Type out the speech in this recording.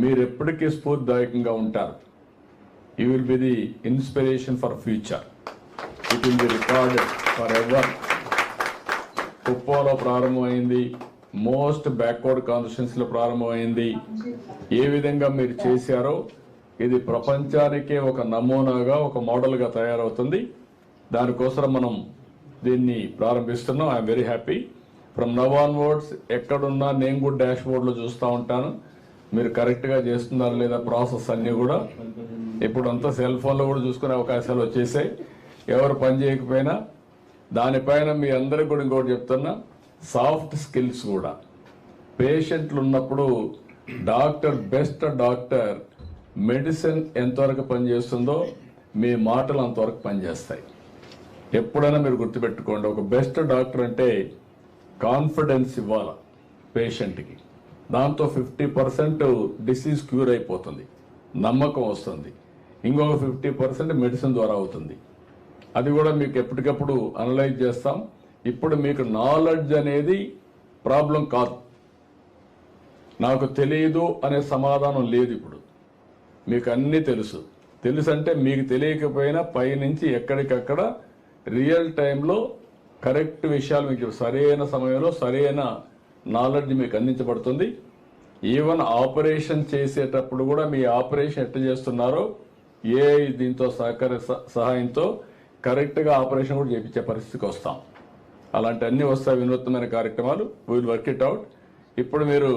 మీరు ఎప్పటికీ స్ఫూర్తిదాయకంగా ఉంటారు. You will be the inspiration for future. It will be recorded for ever. కుప్పంలో ప్రారంభమైంది, మోస్ట్ బ్యాక్వర్డ్ కాన్స్టిట్యున్సీలో ప్రారంభమైంది. ఏ విధంగా మీరు చేశారో ఇది ప్రపంచానికే ఒక నమూనాగా, ఒక మోడల్గా తయారవుతుంది. దానికోసం మనం దీన్ని ప్రారంభిస్తున్నాం. I'm very happy. From now onwards ఎక్కడున్నా నేను కూడా డాష్ బోర్డ్లో చూస్తూ ఉంటాను మీరు కరెక్ట్గా చేస్తున్నారా లేదా. ప్రాసెస్ అన్నీ కూడా ఇప్పుడు అంతా సెల్ ఫోన్లో కూడా చూసుకునే అవకాశాలు వచ్చేసాయి. ఎవరు పని చేయకపోయినా దానిపైన మీ అందరికి కూడా ఇంకోటి చెప్తున్నా, సాఫ్ట్ స్కిల్స్ కూడా. పేషెంట్లు ఉన్నప్పుడు డాక్టర్, బెస్ట్ డాక్టర్ మెడిసిన్ ఎంతవరకు పనిచేస్తుందో మీ మాటలు అంతవరకు పనిచేస్తాయి. ఎప్పుడైనా మీరు గుర్తుపెట్టుకోండి, ఒక బెస్ట్ డాక్టర్ అంటే కాన్ఫిడెన్స్ ఇవ్వాలి పేషెంట్కి. దాంతో 50% డిసీజ్ క్యూర్ అయిపోతుంది, నమ్మకం వస్తుంది. ఇంకొక 50% మెడిసిన్ ద్వారా అవుతుంది. అది కూడా మీకు ఎప్పటికప్పుడు అనలైజ్ చేస్తాం. ఇప్పుడు మీకు నాలెడ్జ్ అనేది ప్రాబ్లం కాదు. నాకు తెలియదు అనే సమాధానం లేదు. ఇప్పుడు మీకు అన్నీ తెలుసు. తెలుసు అంటే మీకు తెలియకపోయినా పైనుంచి ఎక్కడికక్కడ రియల్ టైంలో కరెక్ట్ విషయాలు మీకు సరైన సమయంలో సరైన నాలెడ్జ్ మీకు అందించబడుతుంది. ఈవెన్ ఆపరేషన్ చేసేటప్పుడు కూడా మీ ఆపరేషన్ ఎట్లా చేస్తున్నారో ఏ దీంతో సహాయంతో కరెక్ట్గా ఆపరేషన్ కూడా చేయించే పరిస్థితికి వస్తాం. అలాంటి అన్ని వస్తాయి వినూత్నమైన కార్యక్రమాలు. We will work it out. ఇప్పుడు మీరు